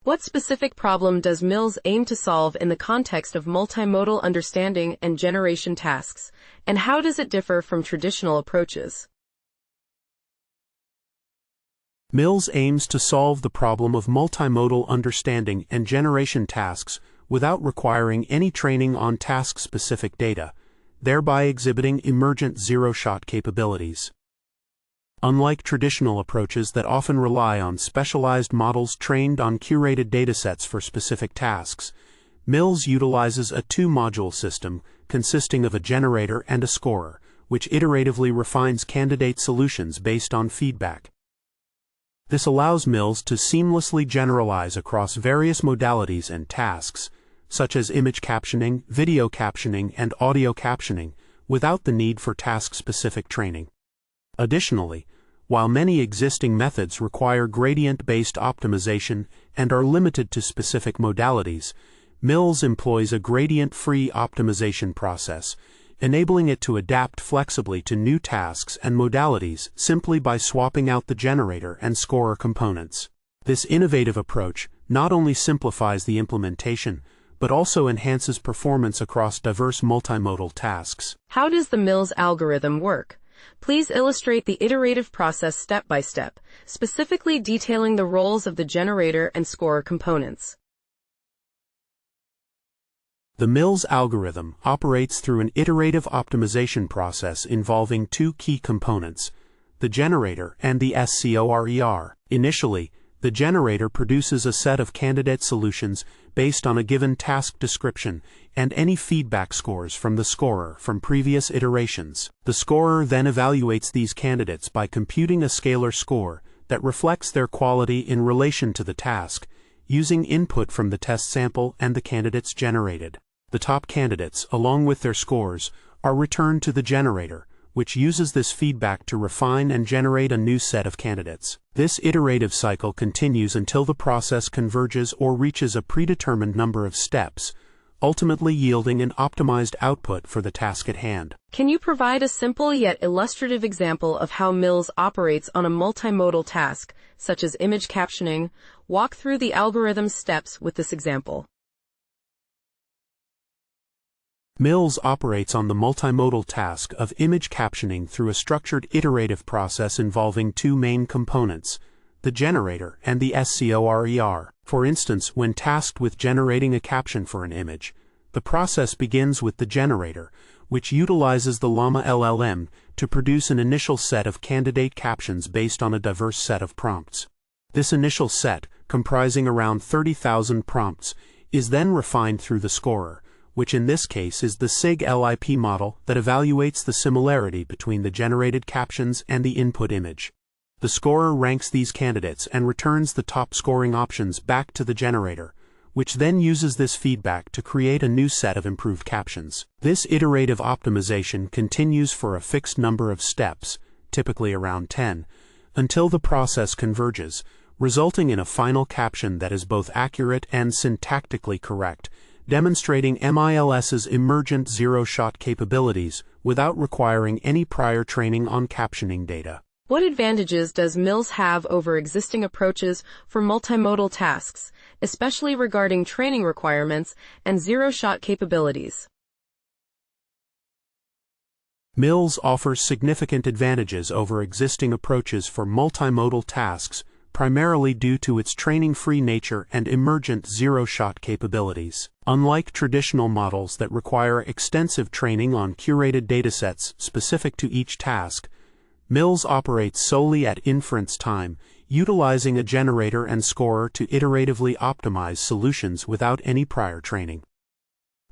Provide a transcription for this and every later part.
What specific problem does Mills aim to solve in the context of multimodal understanding and generation tasks, and how does it differ from traditional approaches? Mills aims to solve the problem of multimodal understanding and generation tasks without requiring any training on task-specific data, thereby exhibiting emergent zero-shot capabilities. Unlike traditional approaches that often rely on specialized models trained on curated datasets for specific tasks, Mills utilizes a two-module system consisting of a generator and a scorer, which iteratively refines candidate solutions based on feedback. This allows Mills to seamlessly generalize across various modalities and tasks, such as image captioning, video captioning, and audio captioning, without the need for task-specific training. Additionally, while many existing methods require gradient-based optimization and are limited to specific modalities, Mills employs a gradient-free optimization process, enabling it to adapt flexibly to new tasks and modalities simply by swapping out the generator and scorer components. This innovative approach not only simplifies the implementation, but also enhances performance across diverse multimodal tasks. How does the Mills algorithm work? Please illustrate the iterative process step by step, specifically detailing the roles of the generator and scorer components. The Mills algorithm operates through an iterative optimization process involving two key components, the generator and the scorer. Initially, the generator produces a set of candidate solutions based on a given task description and any feedback scores from the scorer from previous iterations. The scorer then evaluates these candidates by computing a scalar score that reflects their quality in relation to the task, using input from the test sample and the candidates generated. The top candidates, along with their scores, are returned to the generator, which uses this feedback to refine and generate a new set of candidates. This iterative cycle continues until the process converges or reaches a predetermined number of steps, ultimately yielding an optimized output for the task at hand. Can you provide a simple yet illustrative example of how Mills operates on a multimodal task, such as image captioning? Walk through the algorithm's steps with this example. Mills operates on the multimodal task of image captioning through a structured iterative process involving two main components, the generator and the scorer. For instance, when tasked with generating a caption for an image, the process begins with the generator, which utilizes the Llama LLM to produce an initial set of candidate captions based on a diverse set of prompts. This initial set, comprising around 30,000 prompts, is then refined through the scorer, which in this case is the SIG-LIP model that evaluates the similarity between the generated captions and the input image. The scorer ranks these candidates and returns the top scoring options back to the generator, which then uses this feedback to create a new set of improved captions. This iterative optimization continues for a fixed number of steps, typically around 10, until the process converges, resulting in a final caption that is both accurate and syntactically correct, demonstrating MILS's emergent zero-shot capabilities without requiring any prior training on captioning data. What advantages does Mills have over existing approaches for multimodal tasks, especially regarding training requirements and zero-shot capabilities? Mills offers significant advantages over existing approaches for multimodal tasks, primarily due to its training-free nature and emergent zero-shot capabilities. Unlike traditional models that require extensive training on curated datasets specific to each task, Mills operates solely at inference time, utilizing a generator and scorer to iteratively optimize solutions without any prior training.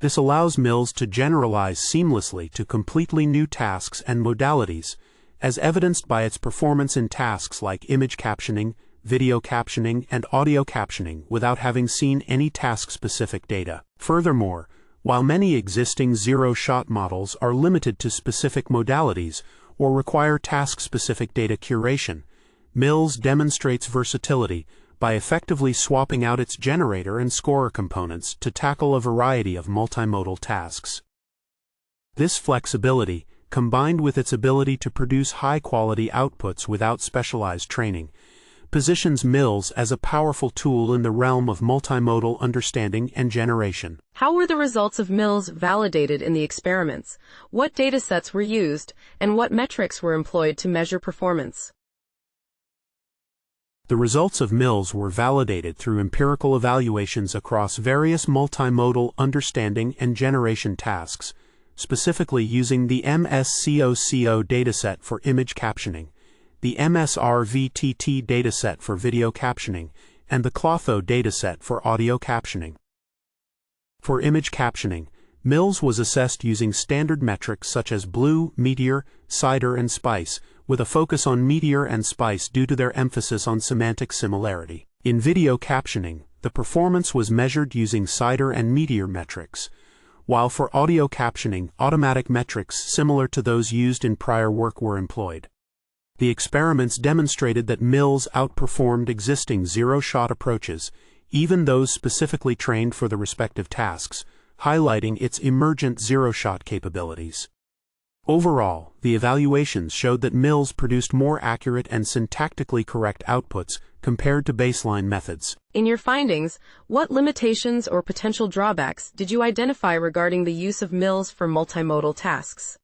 This allows Mills to generalize seamlessly to completely new tasks and modalities, as evidenced by its performance in tasks like image captioning, video captioning, and audio captioning without having seen any task-specific data. Furthermore, while many existing zero-shot models are limited to specific modalities or require task-specific data curation, Mills demonstrates versatility by effectively swapping out its generator and scorer components to tackle a variety of multimodal tasks. This flexibility, combined with its ability to produce high-quality outputs without specialized training, positions MILS as a powerful tool in the realm of multimodal understanding and generation. How were the results of MILS validated in the experiments? What datasets were used, and what metrics were employed to measure performance? The results of MILS were validated through empirical evaluations across various multimodal understanding and generation tasks, specifically using the MSCOCO dataset for image captioning, the MSRVTT dataset for video captioning, and the CLOTHO dataset for audio captioning. For image captioning, MILS was assessed using standard metrics such as BLEU, METEOR, CIDR, and SPICE, with a focus on METEOR and SPICE due to their emphasis on semantic similarity. In video captioning, the performance was measured using CIDR and METEOR metrics, while for audio captioning, automatic metrics similar to those used in prior work were employed. The experiments demonstrated that MILS outperformed existing zero-shot approaches, even those specifically trained for the respective tasks, highlighting its emergent zero-shot capabilities. Overall, the evaluations showed that MILS produced more accurate and syntactically correct outputs compared to baseline methods. In your findings, what limitations or potential drawbacks did you identify regarding the use of MILS for multimodal tasks?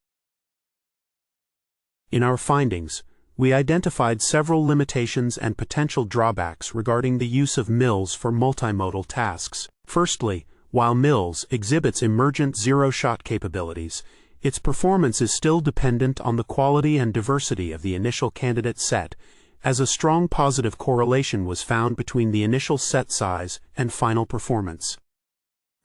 In our findings, we identified several limitations and potential drawbacks regarding the use of MILS for multimodal tasks. Firstly, while MILS exhibits emergent zero-shot capabilities, its performance is still dependent on the quality and diversity of the initial candidate set, as a strong positive correlation was found between the initial set size and final performance.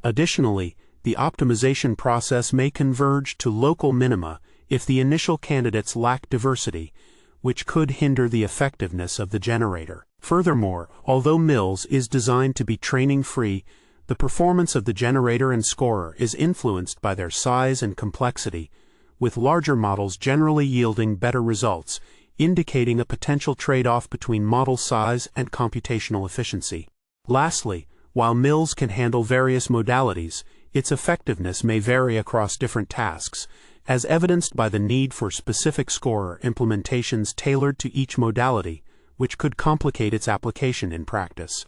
Additionally, the optimization process may converge to local minima if the initial candidates lack diversity, which could hinder the effectiveness of the generator. Furthermore, although MILS is designed to be training-free, the performance of the generator and scorer is influenced by their size and complexity, with larger models generally yielding better results, indicating a potential trade-off between model size and computational efficiency. Lastly, while MILS can handle various modalities, its effectiveness may vary across different tasks, as evidenced by the need for specific scorer implementations tailored to each modality, which could complicate its application in practice.